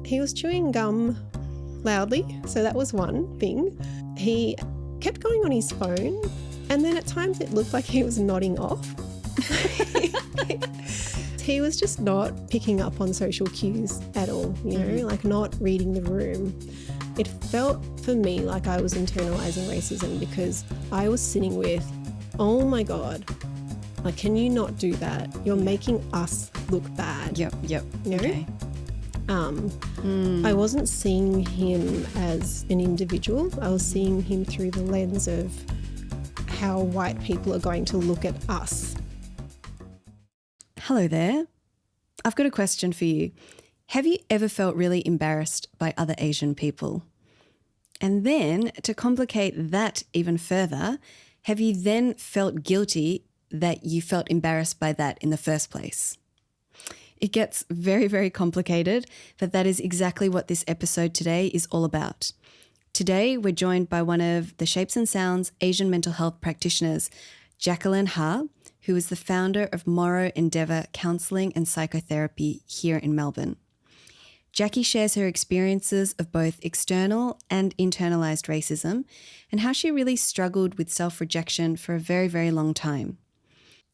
He was chewing gum loudly, so that was one thing. He kept going on his phone, and then at times it looked like he was nodding off. He was just not picking up on social cues at all, like not reading the room. It felt for me like I was internalizing racism because I was sitting with, oh my God, like, can you not do that? You're making us look bad. Yep. Okay. I wasn't seeing him as an individual. I was seeing him through the lens of how white people are going to look at us. Hello there. I've got a question for you. Have you ever felt really embarrassed by other Asian people? And then, to complicate that even further, have you then felt guilty that you felt embarrassed by that in the first place? It gets very, very complicated, but that is exactly what this episode today is all about. Today, we're joined by one of the Shapes and Sounds Asian mental health practitioners, Jacqueline Ha, who is the founder of Morrow Endeavour Counselling and Psychotherapy here in Melbourne. Jackie shares her experiences of both external and internalised racism and how she really struggled with self-rejection for a very, very long time.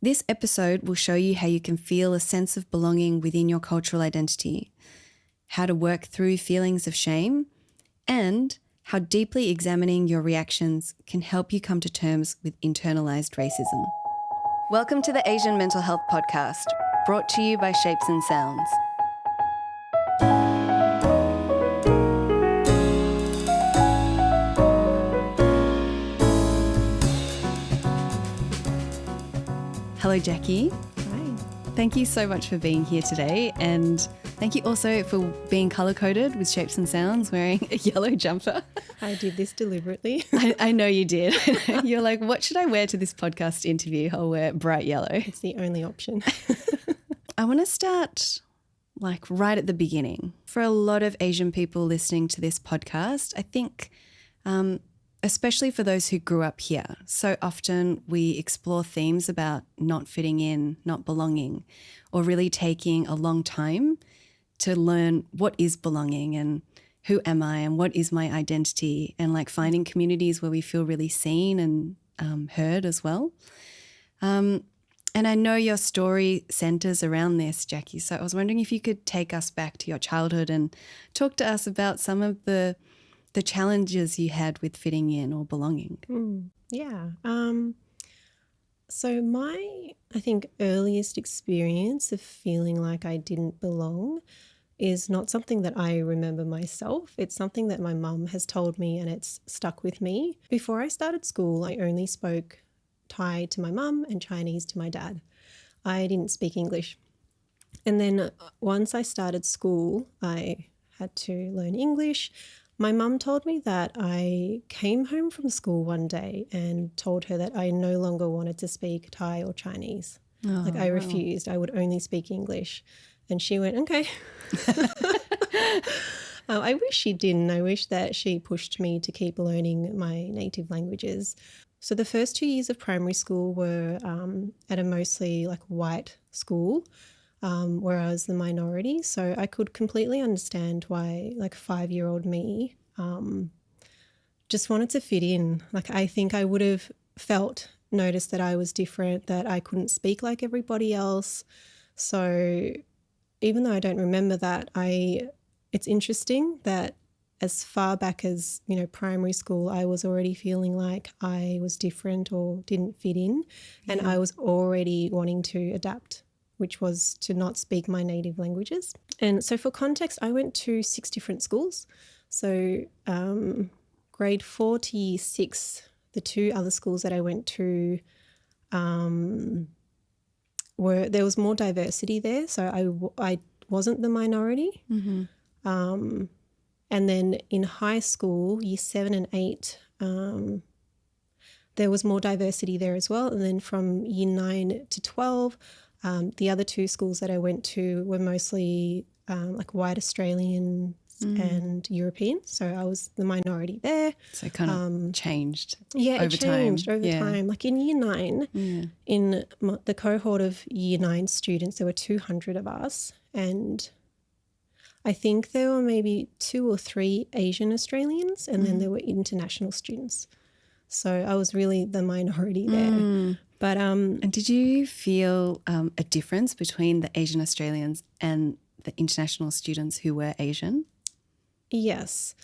This episode will show you how you can feel a sense of belonging within your cultural identity, how to work through feelings of shame, and how deeply examining your reactions can help you come to terms with internalised racism. Welcome to the Asian Mental Health Podcast, brought to you by Shapes and Sounds. Hello, Jackie. Hi. Thank you so much for being here today, and thank you also for being colour-coded with Shapes and Sounds, wearing a yellow jumper. I did this deliberately. I know you did. You're like, what should I wear to this podcast interview? I'll wear bright yellow. It's the only option. I want to start like right at the beginning. For a lot of Asian people listening to this podcast, I think especially for those who grew up here, so often we explore themes about not fitting in, not belonging, or really taking a long time to learn what is belonging and who am I and what is my identity, and like finding communities where we feel really seen and heard as well. And I know your story centres around this, Jackie, so I was wondering if you could take us back to your childhood and talk to us about some of the challenges you had with fitting in or belonging. Yeah. So my, I think, earliest experience of feeling like I didn't belong is not something that I remember myself. It's something that my mum has told me, and it's stuck with me. Before I started school, I only spoke Thai to my mum and Chinese to my dad. I didn't speak English. And then once I started school, I had to learn English. My mum told me that I came home from school one day and told her that I no longer wanted to speak Thai or Chinese. I refused. I would only speak English. And she went, okay. I wish she didn't. I wish that she pushed me to keep learning my native languages. So the first 2 years of primary school were at a mostly like white school, where I was the minority. So I could completely understand why like 5-year-old me just wanted to fit in. Like I think I would have noticed that I was different, that I couldn't speak like everybody else. So even though I don't remember that, it's interesting that as far back as, primary school, I was already feeling like I was different or didn't fit in, and I was already wanting to adapt, which was to not speak my native languages. And so for context, I went to 6 different schools. So grade 4 to year 6, the 2 other schools that I went to there was more diversity there. So I wasn't the minority. Mm-hmm. And then in high school, year 7 and 8, there was more diversity there as well. And then from year 9 to 12, the other 2 schools that I went to were mostly like white Australians and European. So I was the minority there. So it kind of changed over time. Time. Like in year 9, in the cohort of year 9 students, there were 200 of us. And I think there were maybe 2 or 3 Asian Australians, and then there were international students. So I was really the minority there. But And did you feel a difference between the Asian Australians and the international students who were Asian? yes,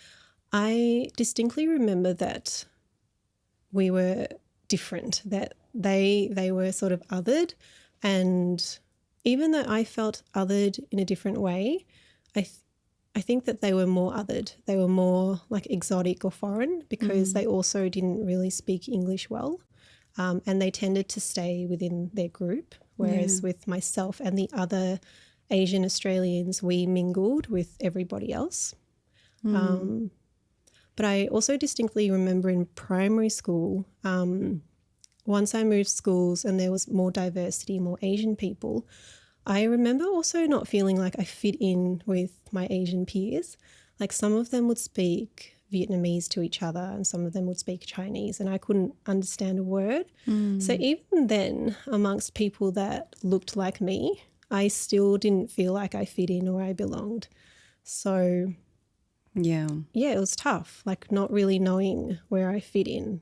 I distinctly remember that we were different, that they were sort of othered. And even though I felt othered in a different way, I think that they were more othered. They were more like exotic or foreign because they also didn't really speak English well. And they tended to stay within their group, whereas with myself and the other Asian Australians, we mingled with everybody else. But I also distinctly remember in primary school, once I moved schools and there was more diversity, more Asian people, I remember also not feeling like I fit in with my Asian peers. Like some of them would speak Vietnamese to each other and some of them would speak Chinese and I couldn't understand a word. So even then, amongst people that looked like me, I still didn't feel like I fit in or I belonged. So Yeah, it was tough, like not really knowing where I fit in,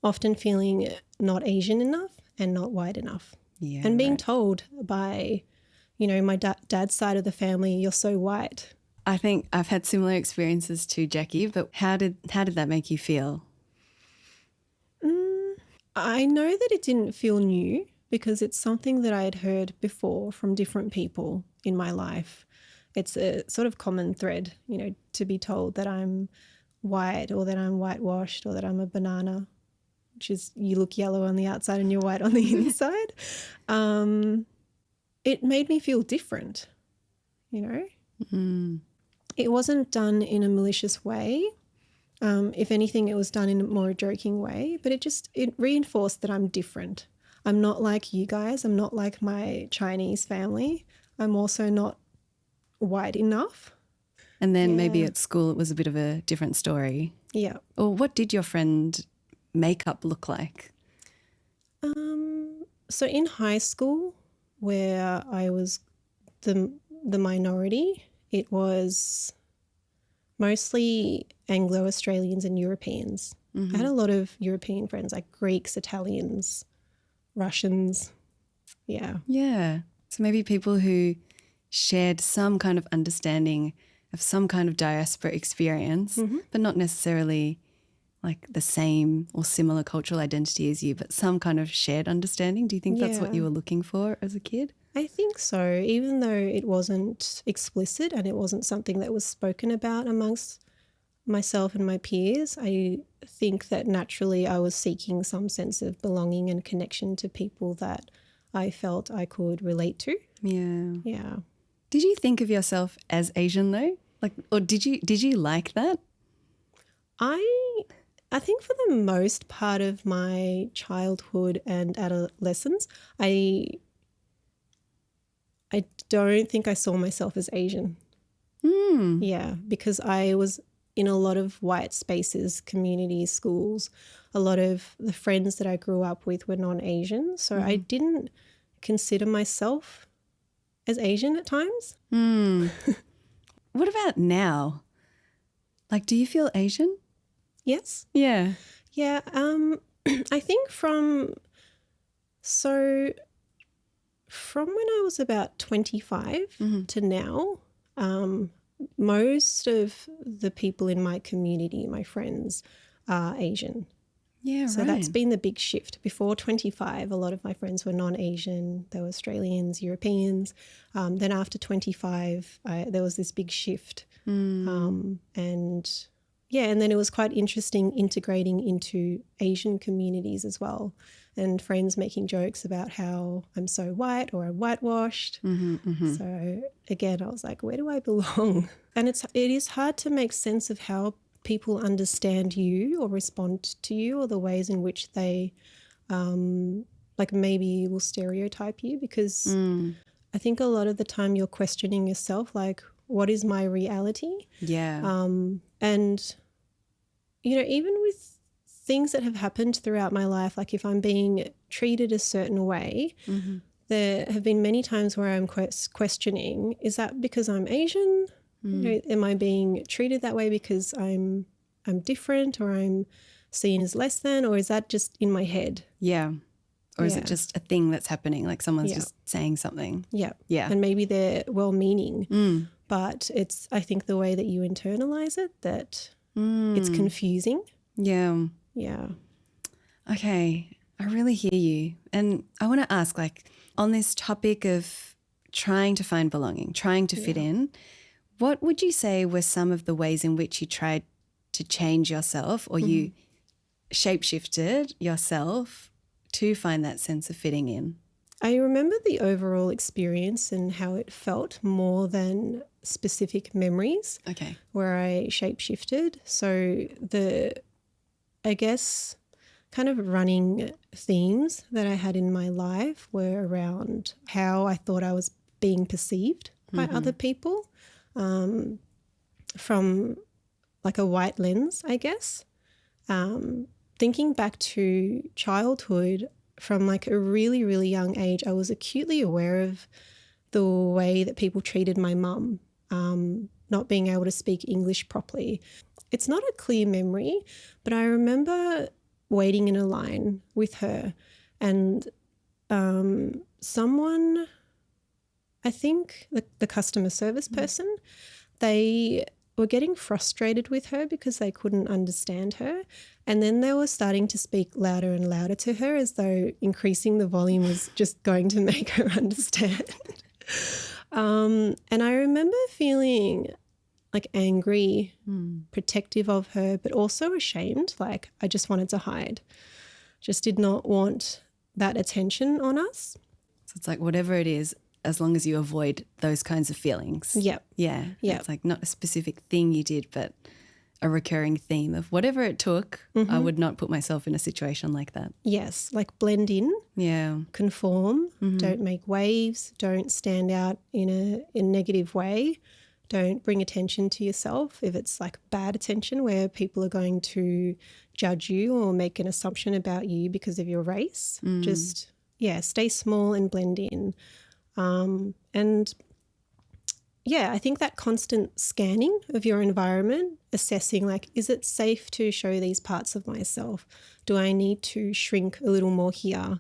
often feeling not Asian enough and not white enough. yeah, And being right. told by, my dad's side of the family, you're so white. I think I've had similar experiences too, Jackie, but how did that make you feel? I know that it didn't feel new because it's something that I had heard before from different people in my life. It's a sort of common thread, to be told that I'm white or that I'm whitewashed or that I'm a banana, which is you look yellow on the outside and you're white on the inside. It made me feel different, It wasn't done in a malicious way. If anything, it was done in a more joking way, but it reinforced that I'm different. I'm not like you guys. I'm not like my Chinese family. I'm also not white enough. And then maybe Yeah. at school it was a bit of a different story. Yeah. Or what did your friend makeup look like? So in high school, where I was the minority, it was mostly Anglo-Australians and Europeans. I had a lot of European friends, like Greeks, Italians, Russians. Yeah. Yeah. So maybe people who shared some kind of understanding of some kind of diaspora experience, but not necessarily like the same or similar cultural identity as you, but some kind of shared understanding. Do you think that's what Yeah. you were looking for as a kid? I think so, even though it wasn't explicit and it wasn't something that was spoken about amongst myself and my peers. I think that naturally I was seeking some sense of belonging and connection to people that I felt I could relate to. Yeah. Yeah. Did you think of yourself as Asian though? Like, or did you like that? I think for the most part of my childhood and adolescence, I don't think I saw myself as Asian. Yeah, because I was in a lot of white spaces, communities, schools. A lot of the friends that I grew up with were non-Asian, so I didn't consider myself as Asian at times. What about now? Like, do you feel Asian? Yes. Yeah. Yeah. I think from when I was about 25 to now, most of the people in my community, my friends, are Asian. Yeah, So right. that's been the big shift. Before 25, a lot of my friends were non-Asian. They were Australians, Europeans. Then after 25, there was this big shift. And then it was quite interesting integrating into Asian communities as well. And friends making jokes about how I'm so white or I'm whitewashed. So again, I was like, where do I belong? And it is hard to make sense of how people understand you or respond to you or the ways in which they maybe will stereotype you, because I think a lot of the time you're questioning yourself, like, what is my reality? Yeah. And, even with things that have happened throughout my life, like if I'm being treated a certain way, there have been many times where I'm questioning, is that because I'm Asian? Am I being treated that way because I'm different, or I'm seen as less than, or is that just in my head? Yeah. Or is it just a thing that's happening, like someone's just saying something? Yeah. Yeah. And maybe they're well-meaning, but it's, I think, the way that you internalize it that it's confusing. Yeah. Yeah. Okay. I really hear you. And I want to ask, like, on this topic of trying to find belonging, trying to fit in, what would you say were some of the ways in which you tried to change yourself, or you shape-shifted yourself to find that sense of fitting in? I remember the overall experience and how it felt more than specific memories. Okay. Where I shape-shifted. So I guess, kind of running themes that I had in my life were around how I thought I was being perceived by other people, from like a white lens, I guess. Thinking back to childhood, from like a really, really young age, I was acutely aware of the way that people treated my mum, not being able to speak English properly. It's not a clear memory, but I remember waiting in a line with her, and someone, I think the customer service person, they were getting frustrated with her because they couldn't understand her. And then they were starting to speak louder and louder to her, as though increasing the volume was just going to make her understand. And I remember feeling like angry, protective of her, but also ashamed. Like I just wanted to hide, just did not want that attention on us. So it's like whatever it is, as long as you avoid those kinds of feelings. Yep. Yeah. Yep. It's like not a specific thing you did, but a recurring theme of whatever it took, I would not put myself in a situation like that. Yes, like blend in, conform, don't make waves, don't stand out in a negative way, don't bring attention to yourself if it's like bad attention where people are going to judge you or make an assumption about you because of your race. Just, stay small and blend in. And I think that constant scanning of your environment, assessing like, is it safe to show these parts of myself? Do I need to shrink a little more here?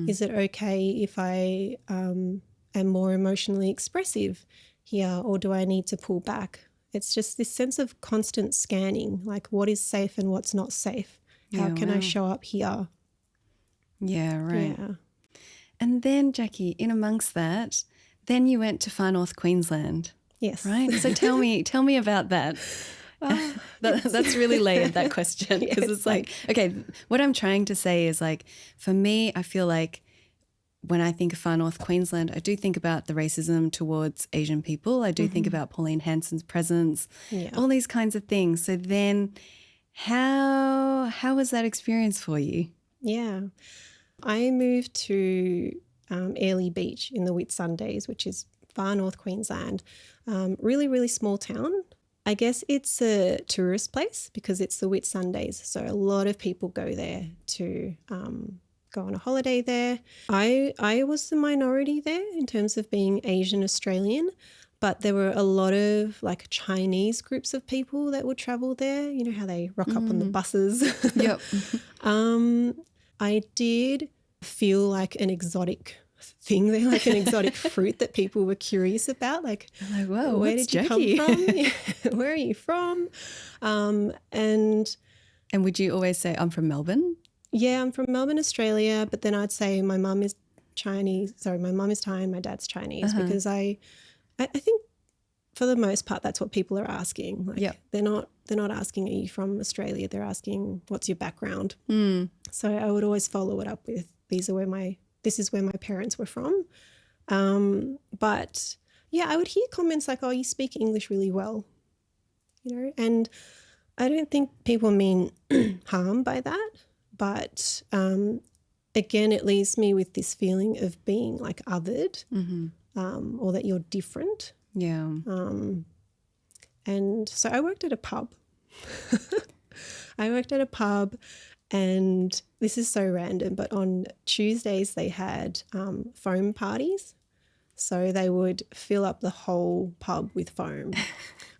Is it okay if I am more emotionally expressive here, or do I need to pull back? It's just this sense of constant scanning, like what is safe and what's not safe? How can I show up here? Yeah, right. Yeah. And then, Jackie, in amongst that, then you went to Far North Queensland. Yes. Right? So tell me about that. That's really layered, that question, because it's like, okay, what I'm trying to say is like, for me, I feel like when I think of Far North Queensland, I do think about the racism towards Asian people. I do think about Pauline Hanson's presence, all these kinds of things. So then how was that experience for you? Yeah. I moved to Airlie Beach in the Whitsundays, which is Far North Queensland. Really, really small town. I guess it's a tourist place because it's the Whitsundays. So a lot of people go there to go on a holiday there. I was the minority there in terms of being Asian Australian, but there were a lot of like Chinese groups of people that would travel there. You know how they rock up on the buses? Yep. I did feel like an exotic thing there, like an exotic fruit that people were curious about. Like, whoa, where did you come from? Where are you from? And would you always say, I'm from Melbourne? Yeah, I'm from Melbourne, Australia, but then I'd say my mum is Chinese. Sorry, my mum is Thai and my dad's Chinese, because I think for the most part that's what people are asking. Like, they're not asking, are you from Australia? They're asking, what's your background? So I would always follow it up with, this is where my parents were from. But yeah, I would hear comments like, oh, you speak English really well, you know, and I don't think people mean harm by that. But again, it leaves me with this feeling of being like othered, or that you're different. Yeah. And so I worked at a pub. And this is so random, but on Tuesdays they had foam parties. So they would fill up the whole pub with foam.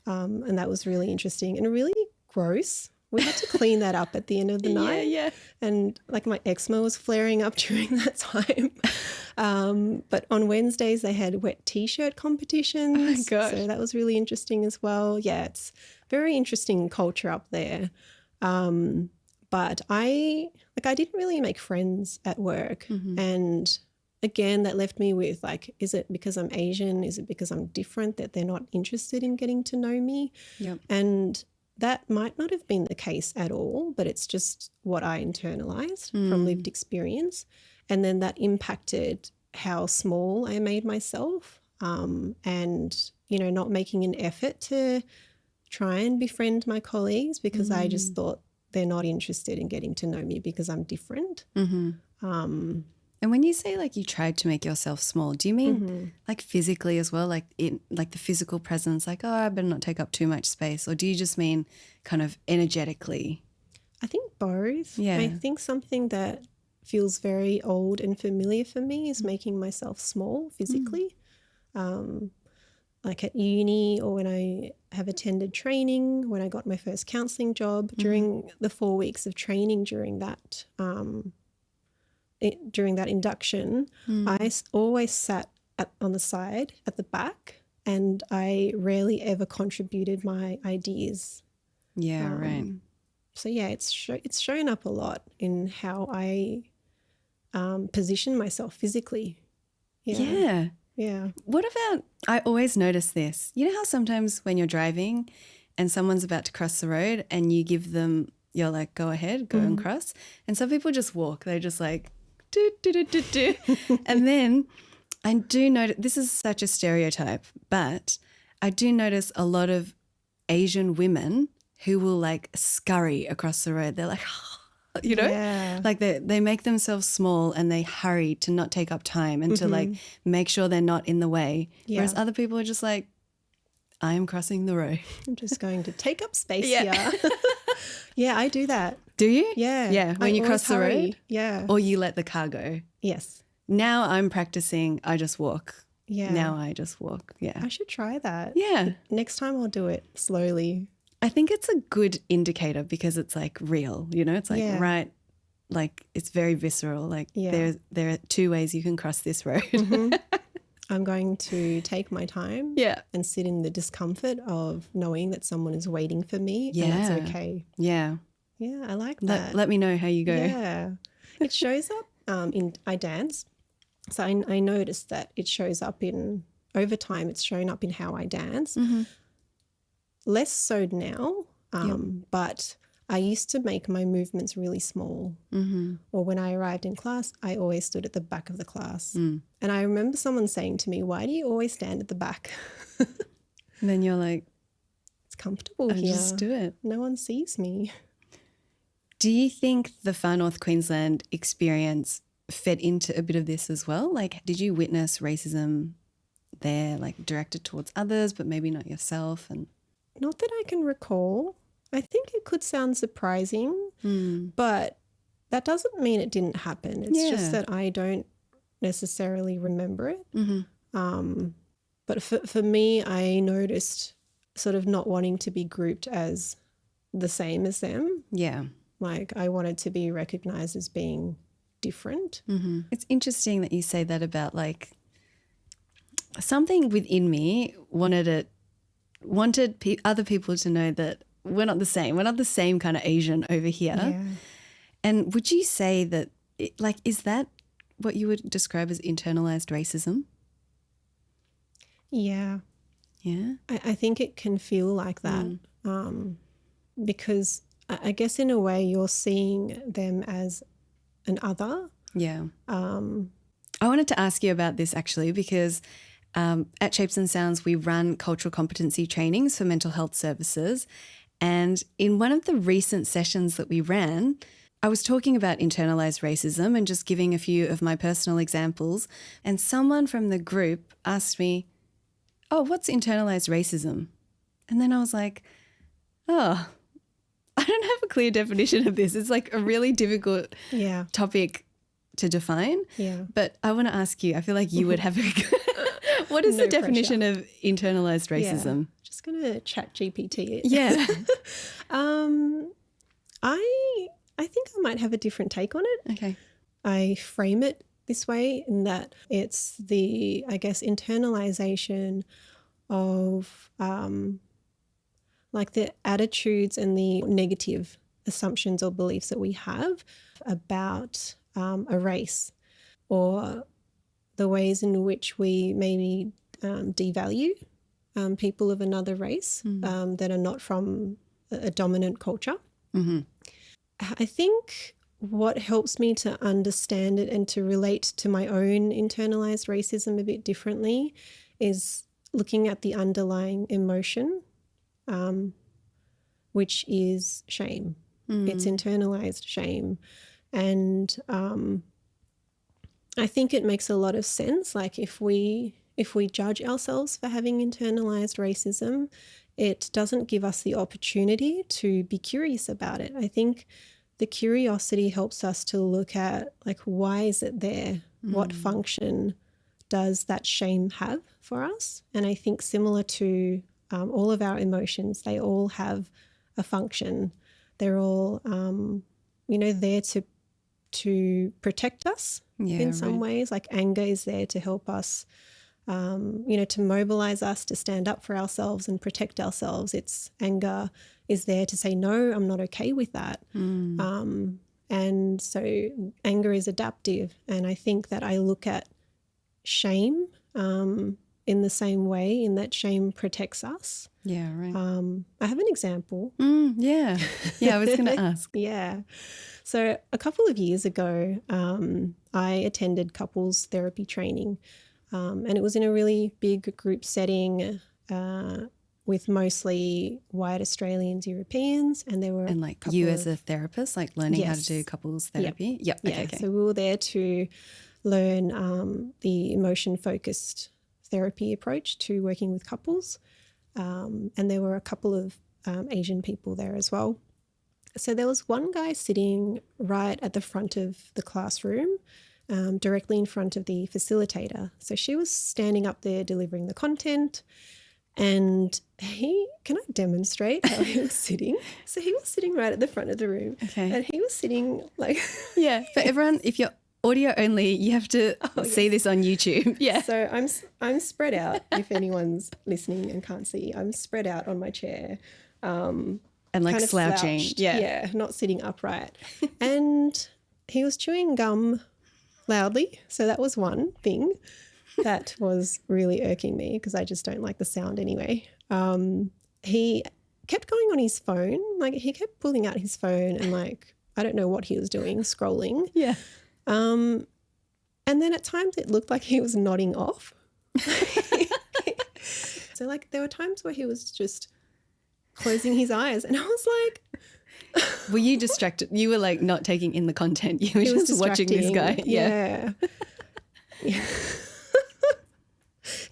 And that was really interesting and really gross. We had to clean that up at the end of the night. Yeah. And like my eczema was flaring up during that time. But on Wednesdays they had wet T-shirt competitions. Oh my gosh. So that was really interesting as well. Yeah, it's very interesting culture up there. But I didn't really make friends at work. And again, that left me with like, is it because I'm Asian? Is it because I'm different that they're not interested in getting to know me? Yep. And that might not have been the case at all, but it's just what I internalized from lived experience. And then that impacted how small I made myself, and, you know, not making an effort to try and befriend my colleagues because I just thought they're not interested in getting to know me because I'm different. And when you say like you tried to make yourself small, do you mean like physically as well, like like the physical presence, like, oh, I better not take up too much space? Or do you just mean kind of energetically? I think both. Yeah. I think something that feels very old and familiar for me is making myself small physically. Like at uni or when I have attended training, when I got my first counselling job, during the 4 weeks of training during that induction, I always sat on the side at the back and I rarely ever contributed my ideas. Yeah, right. So yeah, it's shown up a lot in how I position myself physically. Yeah. Yeah. What about, I always notice this. You know how sometimes when you're driving and someone's about to cross the road and you give them, you're like, go ahead, go and cross. And some people just walk. They're just like, do, do, do, do, do. And then I do notice, this is such a stereotype, but I do notice a lot of Asian women who will like scurry across the road. They're like, you know, Yeah. like they make themselves small and they hurry to not take up time and to like make sure they're not in the way. Yeah. Whereas other people are just like, I am crossing the road. I'm just going to take up space Yeah. here. Yeah, I do that. Do you? Yeah. Yeah, when I you cross the always hurry. road? Yeah. Or you let the car go? Yes. Now I'm practicing, I just walk. Yeah. Now I just walk. Yeah. I should try that. Yeah. Next time I'll do it slowly. I think it's a good indicator because it's like real, you know, it's like Yeah. right, like it's very visceral. Like Yeah. there are two ways you can cross this road. I'm going to take my time Yeah. and sit in the discomfort of knowing that someone is waiting for me and Yeah. that's okay. Yeah. Yeah, I like that. Let me know how you go. Yeah. It shows up I dance. So I noticed that it shows up over time, it's shown up in how I dance. Less so now, but I used to make my movements really small. Or when I arrived in class, I always stood at the back of the class. And I remember someone saying to me, why do you always stand at the back? And then you're like, It's comfortable I here. just do it. No one sees me. Do you think the Far North Queensland experience fed into a bit of this as well? Like, did you witness racism there, like directed towards others, but maybe not yourself? And Not that I can recall. I think it could sound surprising, but that doesn't mean it didn't happen. It's just Yeah. that I don't necessarily remember it. But for me, I noticed sort of not wanting to be grouped as the same as them. yeah. Like I wanted to be recognized as being different. It's interesting that you say that about like something within me wanted other people to know that we're not the same. We're not the same kind of Asian over here. Yeah. And would you say that, is that what you would describe as internalized racism? Yeah. Yeah. I think it can feel like that because I guess in a way you're seeing them as an other. Yeah. I wanted to ask you about this actually because at Shapes and Sounds we run cultural competency trainings for mental health services, and in one of the recent sessions that we ran, I was talking about internalized racism and just giving a few of my personal examples, and someone from the group asked me, oh, what's internalized racism? And then I was like, oh, I don't have a clear definition of this. It's like a really difficult Yeah. topic to define. Yeah. But I want to ask you, I feel like you would have a good what is No the definition of internalized racism? Just going to chat GPT it. Yeah. I think I might have a different take on it. Okay. I frame it this way in that it's the, I guess, internalization of like the attitudes and the negative assumptions or beliefs that we have about a race, or the ways in which we maybe devalue people of another race that are not from a dominant culture. Mm-hmm. I think what helps me to understand it and to relate to my own internalized racism a bit differently is looking at the underlying emotion, which is shame. It's internalized shame. And I think it makes a lot of sense. Like if we judge ourselves for having internalized racism, it doesn't give us the opportunity to be curious about it. I think the curiosity helps us to look at, like, why is it there? What function does that shame have for us? And I think similar to all of our emotions, they all have a function. They're all, there to protect us in some ways. Like anger is there to help us, to mobilize us, to stand up for ourselves and protect ourselves. It's anger is there to say, no, I'm not okay with that. And so anger is adaptive. And I think that I look at shame in the same way, in that shame protects us. Yeah, right. I have an example. Yeah, I was going to ask. Yeah. So a couple of years ago, I attended couples therapy training, and it was in a really big group setting with mostly white Australians, Europeans, and there were you as a therapist, like learning how to do couples therapy. Yep. Okay. So we were there to learn the emotion-focused therapy approach to working with couples, and there were a couple of Asian people there as well. So there was one guy sitting right at the front of the classroom, directly in front of the facilitator. So she was standing up there delivering the content, and can I demonstrate how he was sitting? So he was sitting right at the front of the room. Okay. And he was sitting like... Yeah, for everyone, if you're audio only, you have to see this on YouTube. Yeah. So I'm spread out, if anyone's listening and can't see. I'm spread out on my chair. And like kind of slouching. Yeah, not sitting upright. And he was chewing gum loudly. So that was one thing that was really irking me because I just don't like the sound anyway. He kept going on his phone. Like he kept pulling out his phone and like, I don't know what he was doing, scrolling. Yeah. And then at times it looked like he was nodding off. So like there were times where he was just closing his eyes and I was like... Were you distracted? You were like not taking in the content. You were just watching this guy. Yeah.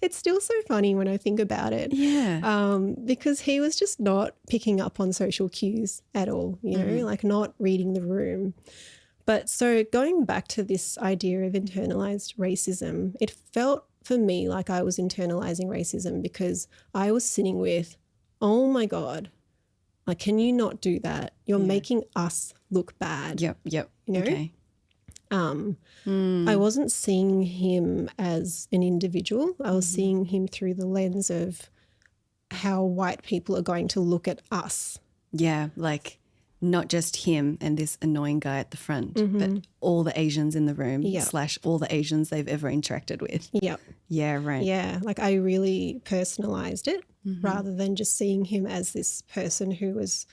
It's still so funny when I think about it. Yeah. Because he was just not picking up on social cues at all, like not reading the room. But so going back to this idea of internalized racism, it felt for me like I was internalizing racism because I was sitting with, oh my God, like, can you not do that? You're making us look bad. Yep. Okay. I wasn't seeing him as an individual. I was seeing him through the lens of how white people are going to look at us. Yeah, like not just him and this annoying guy at the front, but all the Asians in the room / all the Asians they've ever interacted with. Yep. Yeah, right. Yeah, like I really personalized it rather than just seeing him as this person who was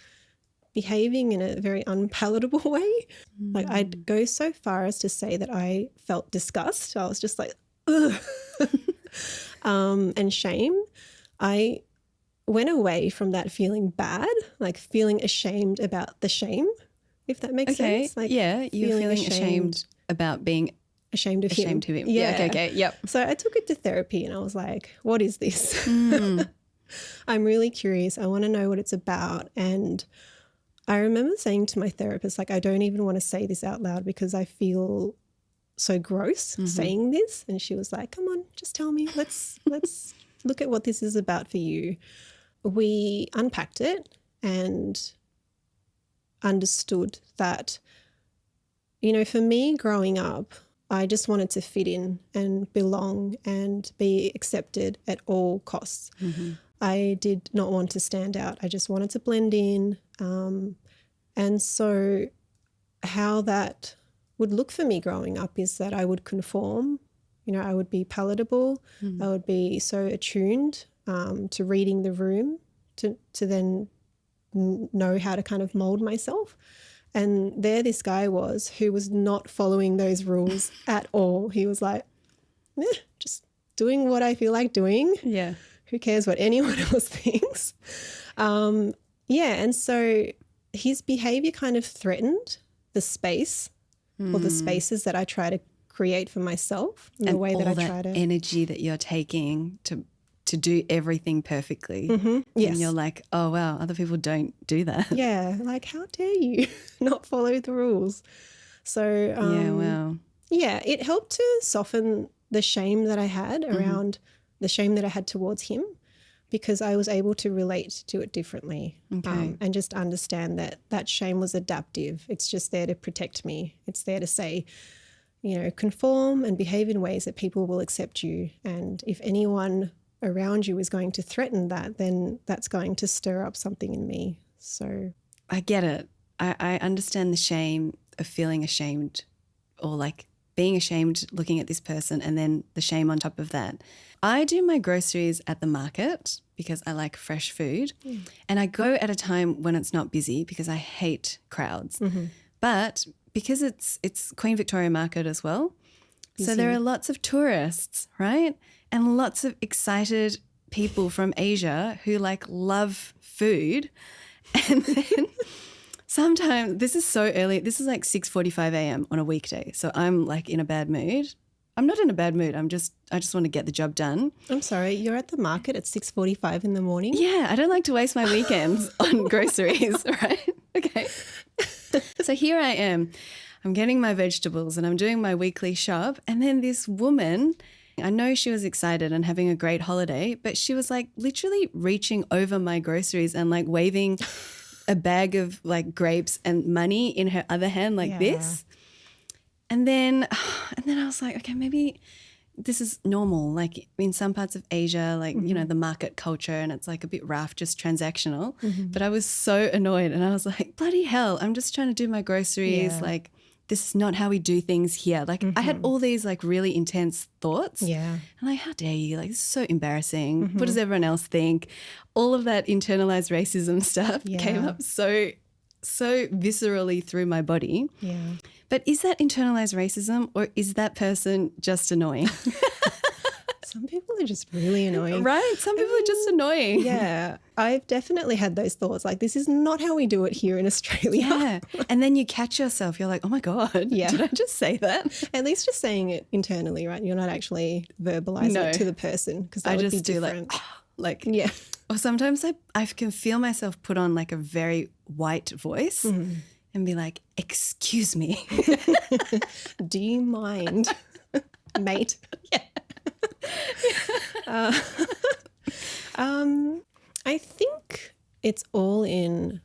behaving in a very unpalatable way. Like I'd go so far as to say that I felt disgust. I was just like, ugh. And shame. I went away from that feeling bad, like feeling ashamed about the shame, if that makes sense. Like you're feeling ashamed about being ashamed of him. Yeah. Okay. Yep. So I took it to therapy and I was like, what is this? I'm really curious. I want to know what it's about. And I remember saying to my therapist, like, I don't even want to say this out loud because I feel so gross saying this. And she was like, come on, just tell me. Let's look at what this is about for you. We unpacked it and understood that, you know, for me growing up, I just wanted to fit in and belong and be accepted at all costs. I did not want to stand out. I just wanted to blend in. And so how that would look for me growing up is that I would conform. You know, I would be palatable. I would be so attuned to reading the room to then know how to kind of mold myself. And there this guy was who was not following those rules at all. He was like, just doing what I feel like doing. Yeah. Who cares what anyone else thinks? And so his behavior kind of threatened the space or the spaces that I try to create for myself and the way that I try to energy that you're taking to do everything perfectly. Yes. And you're like, oh, wow, other people don't do that. Yeah, like how dare you not follow the rules? So it helped to soften the shame that I had around the shame that I had towards him, because I was able to relate to it differently and just understand that that shame was adaptive. It's just there to protect me. It's there to say, you know, conform and behave in ways that people will accept you. And if anyone around you is going to threaten that, then that's going to stir up something in me. So I get it. I understand the shame of feeling ashamed, or like being ashamed looking at this person, and then the shame on top of that. I do my groceries at the market because I like fresh food, and I go at a time when it's not busy because I hate crowds. But because it's Queen Victoria Market as well, so there are lots of tourists, right? And lots of excited people from Asia who like love food. And then sometimes, this is so early, this is like 6:45 a.m. on a weekday. So I'm like in a bad mood. I'm not in a bad mood. I just want to get the job done. I'm sorry, you're at the market at 6:45 in the morning? Yeah, I don't like to waste my weekends on groceries, right? Okay. So here I am. I'm getting my vegetables and I'm doing my weekly shop. And then this woman, I know she was excited and having a great holiday, but she was like literally reaching over my groceries and like waving a bag of like grapes and money in her other hand like this. And then I was like, okay, maybe this is normal. Like in some parts of Asia, like, you know, the market culture, and it's like a bit rough, just transactional. But I was so annoyed and I was like, bloody hell, I'm just trying to do my groceries. Yeah. Like, this is not how we do things here. Like I had all these like really intense thoughts. Yeah. And like, how dare you? Like, this is so embarrassing. What does everyone else think? All of that internalized racism stuff came up so viscerally through my body. Yeah. But is that internalized racism, or is that person just annoying? Some people are just really annoying. Right? Some people are just annoying. Yeah. I've definitely had those thoughts. Like, this is not how we do it here in Australia. Yeah. And then you catch yourself. You're like, oh my God, did I just say that? At least just saying it internally, right? You're not actually verbalizing it to the person, because that would be different. Like, yeah. Or sometimes I can feel myself put on like a very white voice and be like, excuse me. Do you mind, mate? Yeah. I think it's all in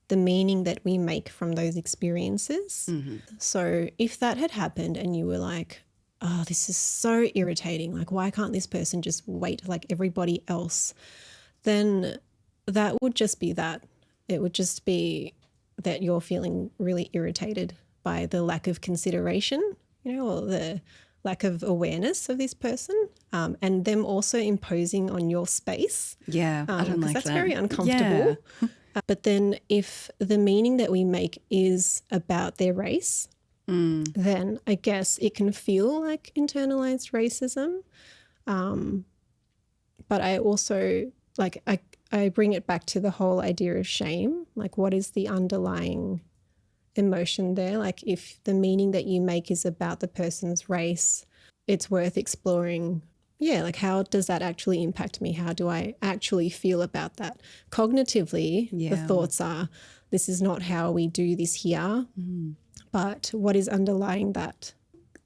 the meaning that we make from those experiences. So if that had happened and you were like, oh, this is so irritating, like why can't this person just wait like everybody else, then that would just be that. It would just be that you're feeling really irritated by the lack of consideration, you know, or the lack of awareness of this person, and them also imposing on your space. Yeah, I don't like that. That's very uncomfortable. Yeah. But then if the meaning that we make is about their race, then I guess it can feel like internalized racism. But I also, like, I bring it back to the whole idea of shame. Like, what is the underlying emotion there? Like, if the meaning that you make is about the person's race, it's worth exploring, yeah, like how does that actually impact me? How do I actually feel about that? Cognitively, the Yeah. thoughts are, this is not how we do this here, but what is underlying that?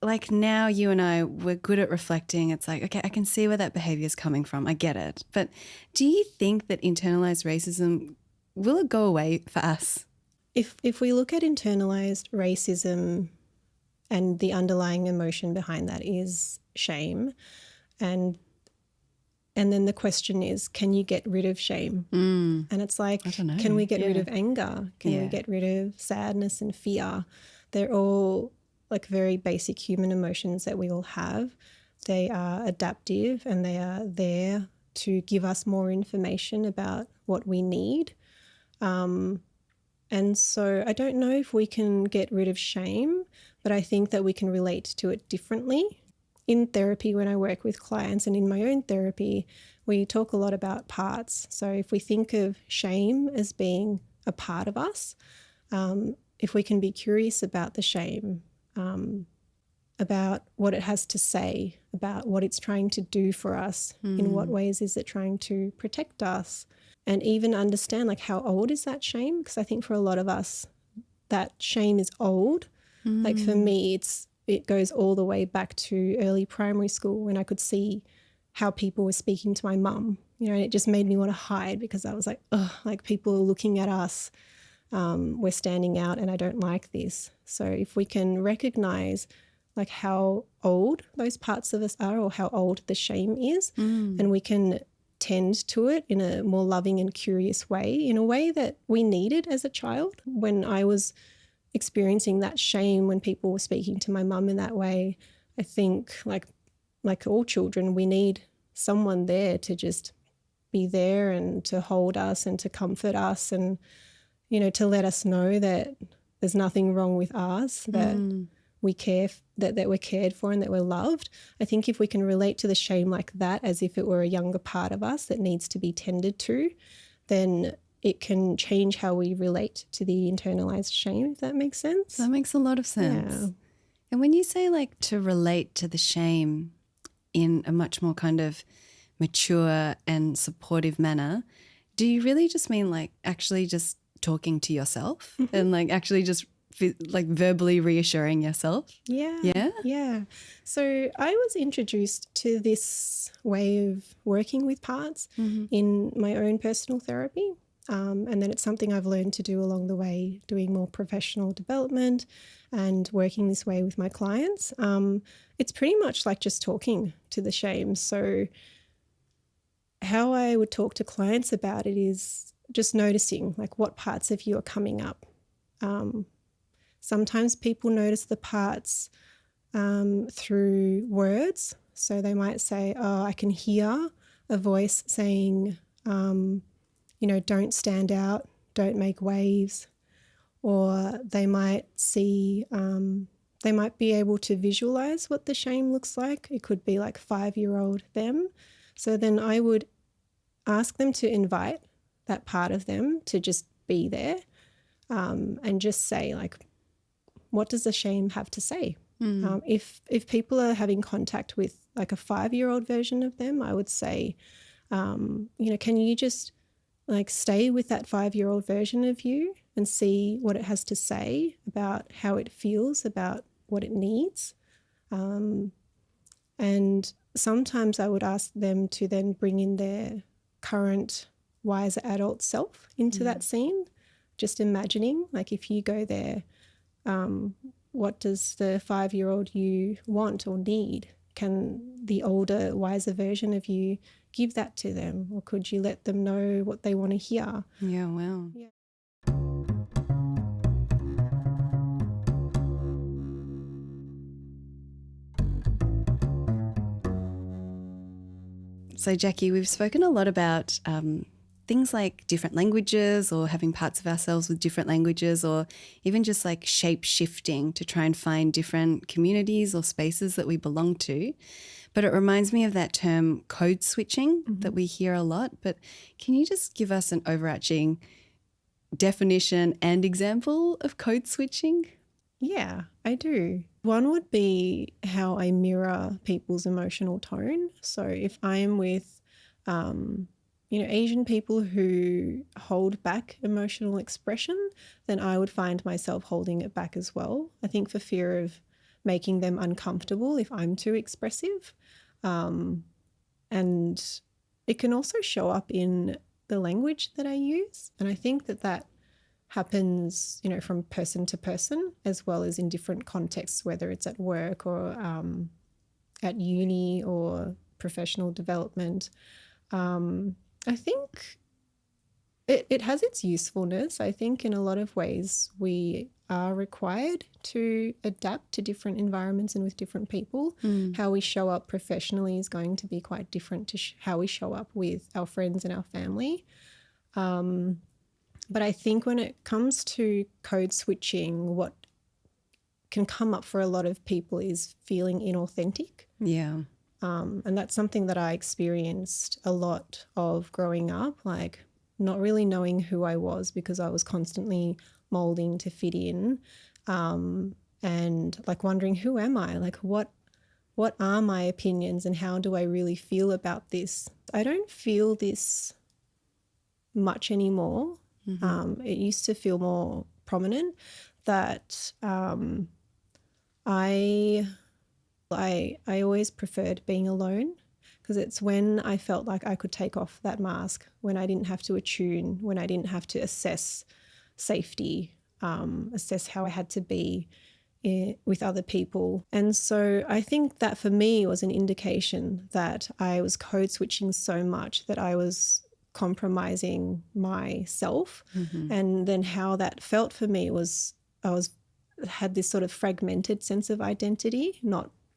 Like now you and I, we're good at reflecting. It's like, okay, I can see where that behavior is coming from. I get it. But do you think that internalized racism, will it go away for us? If we look at internalized racism and the underlying emotion behind that is shame, and then the question is, can you get rid of shame? And it's like, I don't know. can we get rid Yeah. of anger? Can we Yeah. get rid of sadness and fear? They're all like very basic human emotions that we all have. They are adaptive and they are there to give us more information about what we need. And so I don't know if we can get rid of shame, but I think that we can relate to it differently. In therapy, when I work with clients and in my own therapy, we talk a lot about parts. So if we think of shame as being a part of us, if we can be curious about the shame, about what it has to say, about what it's trying to do for us, in what ways is it trying to protect us, and even understand like how old is that shame? Because I think for a lot of us, that shame is old. Like for me, it goes all the way back to early primary school when I could see how people were speaking to my mum. You know, and it just made me want to hide because I was like, oh, like people are looking at us. We're standing out and I don't like this. So if we can recognize like how old those parts of us are or how old the shame is, and we can tend to it in a more loving and curious way, in a way that we needed as a child. When I was experiencing that shame when people were speaking to my mum in that way, I think like all children, we need someone there to just be there and to hold us and to comfort us and, you know, to let us know that there's nothing wrong with us, that we care, that we're cared for and that we're loved. I think if we can relate to the shame like that, as if it were a younger part of us that needs to be tended to, then it can change how we relate to the internalized shame, if that makes sense. That makes a lot of sense. Yeah. And when you say like to relate to the shame in a much more kind of mature and supportive manner, do you really just mean like actually just talking to yourself and like actually just like verbally reassuring yourself? Yeah. Yeah? Yeah. So I was introduced to this way of working with parts in my own personal therapy. And then it's something I've learned to do along the way, doing more professional development and working this way with my clients. It's pretty much like just talking to the shame. So how I would talk to clients about it is just noticing like what parts of you are coming up. Sometimes people notice the parts through words. So they might say, oh, I can hear a voice saying, you know, don't stand out, don't make waves. Or they might see, they might be able to visualize what the shame looks like. It could be like 5-year-old them. So then I would ask them to invite that part of them to just be there and just say like, what does the shame have to say? If people are having contact with like a 5-year-old version of them, I would say, you know, can you just like stay with that 5-year-old version of you and see what it has to say about how it feels, about what it needs. And sometimes I would ask them to then bring in their current wiser adult self into that scene, just imagining like if you go there, what does the 5-year-old you want or need? Can the older, wiser version of you give that to them? Or could you let them know what they want to hear? Yeah, wow. Yeah. So, Jackie, we've spoken a lot about things like different languages or having parts of ourselves with different languages or even just like shape shifting to try and find different communities or spaces that we belong to. But it reminds me of that term code switching that we hear a lot. But can you just give us an overarching definition and example of code switching? Yeah, I do. One would be how I mirror people's emotional tone. So if I am with, Asian people who hold back emotional expression, then I would find myself holding it back as well. I think for fear of making them uncomfortable if I'm too expressive. Um, and it can also show up in the language that I use. And I think that happens, from person to person, as well as in different contexts, whether it's at work or at uni or professional development. I think it has its usefulness. I think in a lot of ways we are required to adapt to different environments and with different people. How we show up professionally is going to be quite different to how we show up with our friends and our family. But I think when it comes to code switching, what can come up for a lot of people is feeling inauthentic. Yeah. And that's something that I experienced a lot of growing up, like not really knowing who I was because I was constantly molding to fit in, and like wondering, who am I? Like what are my opinions and how do I really feel about this? I don't feel this much anymore. It used to feel more prominent that I always preferred being alone, because it's when I felt like I could take off that mask, when I didn't have to attune, when I didn't have to assess safety, assess how I had to be with other people. And so I think that for me was an indication that I was code switching so much that I was compromising myself. And then how that felt for me was had this sort of fragmented sense of identity.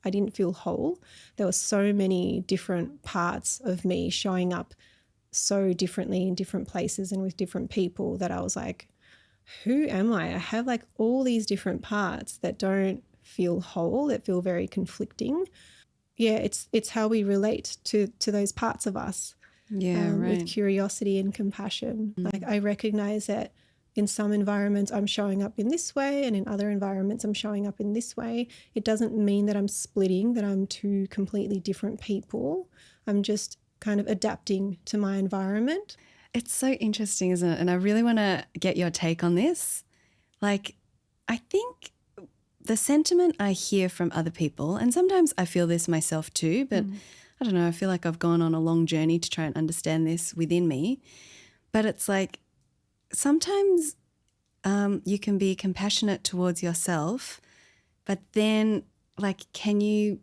I didn't feel whole. There were so many different parts of me showing up so differently in different places and with different people that I was like, who am I? I have like all these different parts that don't feel whole, that feel very conflicting. Yeah, it's how we relate to those parts of us. Yeah, right. With curiosity and compassion. Like I recognize that in some environments I'm showing up in this way and in other environments I'm showing up in this way. It doesn't mean that I'm splitting, that I'm two completely different people. I'm just kind of adapting to my environment. It's so interesting, isn't it? And I really want to get your take on this. Like, I think the sentiment I hear from other people, and sometimes I feel this myself too, but I don't know, I feel like I've gone on a long journey to try and understand this within me. But it's like sometimes you can be compassionate towards yourself, but then like can you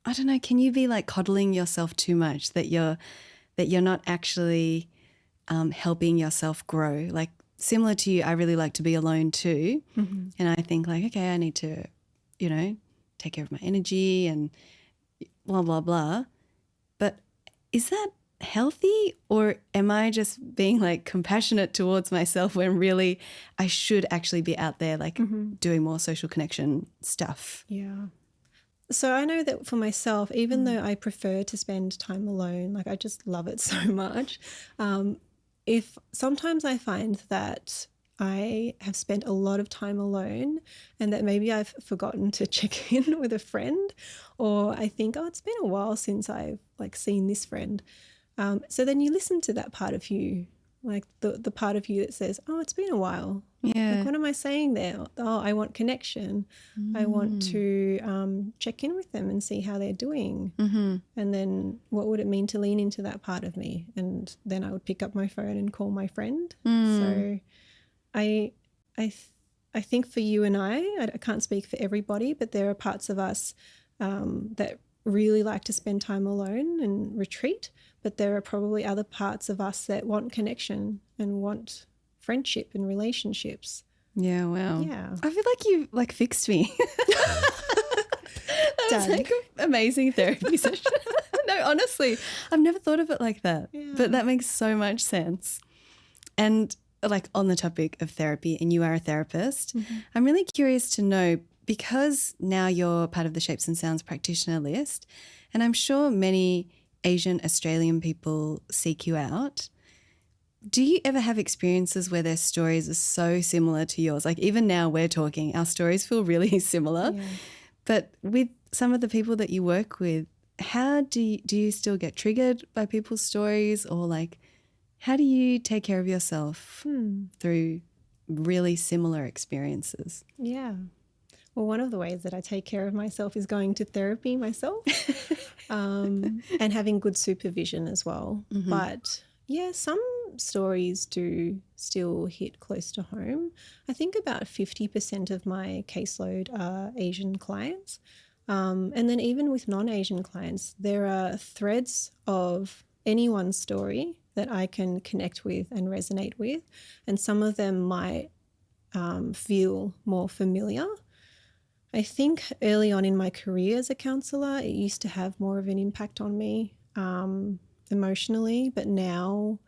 be like coddling yourself too much that you're not actually helping yourself grow? Like similar to you, I really like to be alone too. And I think like, okay, I need to, take care of my energy and blah, blah, blah. But is that healthy, or am I just being like compassionate towards myself when really I should actually be out there like doing more social connection stuff? Yeah. So I know that for myself, even though I prefer to spend time alone, like I just love it so much, if sometimes I find that I have spent a lot of time alone and that maybe I've forgotten to check in with a friend, or I think, oh, it's been a while since I've like seen this friend. So then you listen to that part of you, like the part of you that says, oh, it's been a while. Yeah. Like, what am I saying there? Oh, I want connection. I want to check in with them and see how they're doing. And then what would it mean to lean into that part of me? And then I would pick up my phone and call my friend. So I think for you and I can't speak for everybody, but there are parts of us that really like to spend time alone and retreat, but there are probably other parts of us that want connection and want friendship and relationships. Yeah, wow. Yeah. I feel like you like fixed me. That was like an amazing therapy session. No, honestly, I've never thought of it like that. Yeah. But that makes so much sense. And like on the topic of therapy, and you are a therapist, I'm really curious to know, because now you're part of the Shapes and Sounds practitioner list, and I'm sure many Asian Australian people seek you out, Do you ever have experiences where their stories are so similar to yours? Like even now we're talking, our stories feel really similar. Yeah. But with some of the people that you work with, how do you still get triggered by people's stories, or like how do you take care of yourself through really similar experiences? Yeah. Well, one of the ways that I take care of myself is going to therapy myself and having good supervision as well. Mm-hmm. But yeah, some stories do still hit close to home. I think about 50% of my caseload are Asian clients. And then even with non-Asian clients, there are threads of anyone's story that I can connect with and resonate with. And some of them might feel more familiar. I think early on in my career as a counsellor, it used to have more of an impact on me emotionally, but now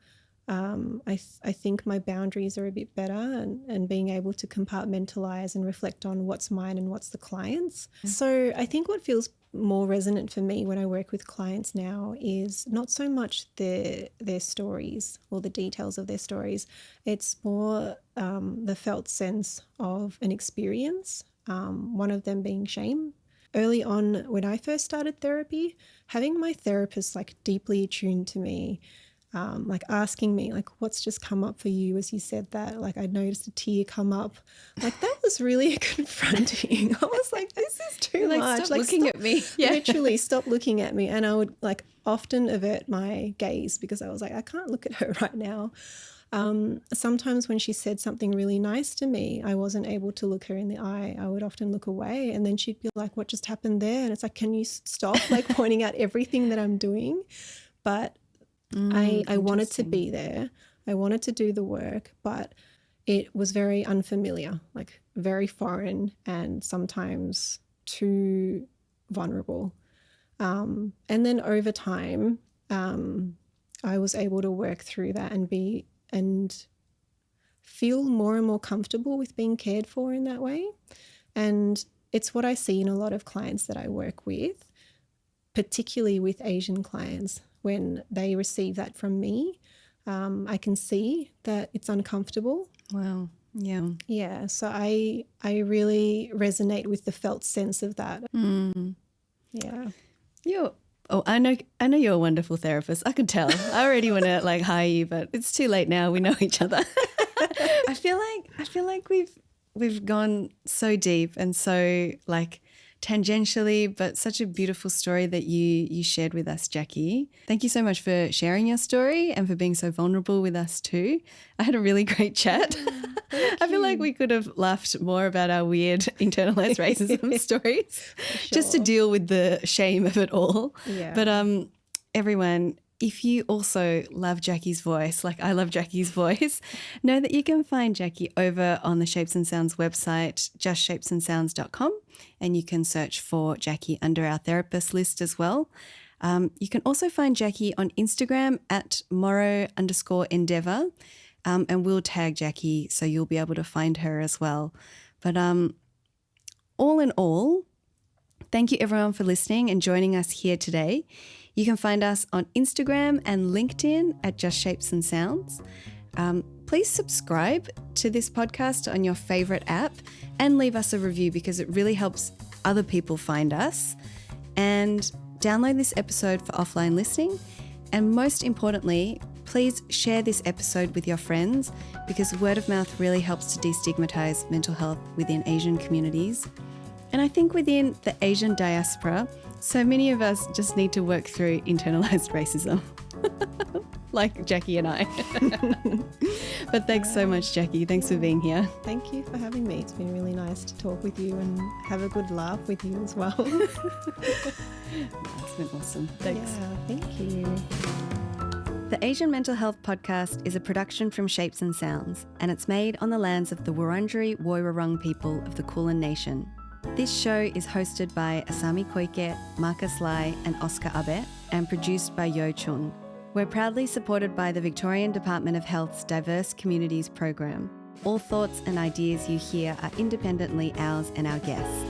I think my boundaries are a bit better, and being able to compartmentalize and reflect on what's mine and what's the client's. So I think what feels more resonant for me when I work with clients now is not so much their stories or the details of their stories. It's more the felt sense of an experience, one of them being shame. Early on, when I first started therapy, having my therapist like deeply attuned to me, like asking me like, what's just come up for you as you said that, like I noticed a tear come up, like that was really confronting. I was like, this is too much. Stop looking at me. Yeah. Literally stop looking at me. And I would like often avert my gaze because I was like, I can't look at her right now. Sometimes when she said something really nice to me, I wasn't able to look her in the eye. I would often look away, and then she'd be like, what just happened there? And it's like, can you stop like pointing out everything that I'm doing? But I wanted to be there. I wanted to do the work, but it was very unfamiliar, like very foreign and sometimes too vulnerable. And then over time, I was able to work through that and feel more and more comfortable with being cared for in that way. And it's what I see in a lot of clients that I work with, particularly with Asian clients. When they receive that from me, I can see that it's uncomfortable. Wow. Yeah. Yeah. So I really resonate with the felt sense of that. Yeah. I know you're a wonderful therapist. I could tell. I already want to like hire you, but it's too late now. We know each other. I feel like we've gone so deep and so like tangentially, but such a beautiful story that you shared with us, Jackie. Thank you so much for sharing your story and for being so vulnerable with us too. I had a really great chat. I feel like we could have laughed more about our weird internalized racism stories just to deal with the shame of it all. Yeah. But everyone, if you also love Jackie's voice, like I love Jackie's voice, know that you can find Jackie over on the Shapes and Sounds website, justshapesandsounds.com, and you can search for Jackie under our therapist list as well. You can also find Jackie on Instagram at @morrow_endeavour, and we'll tag Jackie so you'll be able to find her as well. But all in all, thank you everyone for listening and joining us here today. You can find us on Instagram and LinkedIn at Just Shapes and Sounds. Please subscribe to this podcast on your favorite app and leave us a review because it really helps other people find us. And download this episode for offline listening. And most importantly, please share this episode with your friends because word of mouth really helps to destigmatize mental health within Asian communities. And I think within the Asian diaspora, so many of us just need to work through internalized racism, like Jackie and I. But thanks so much, Jackie. Thanks for being here. Thank you for having me. It's been really nice to talk with you and have a good laugh with you as well. That's been awesome. Thanks. Yeah, thank you. The Asian Mental Health Podcast is a production from Shapes and Sounds, and it's made on the lands of the Wurundjeri Woiwurrung people of the Kulin Nation. This show is hosted by Asami Koike, Marcus Lai and Oscar Abe, and produced by Yo Chung. We're proudly supported by the Victorian Department of Health's Diverse Communities program. All thoughts and ideas you hear are independently ours and our guests.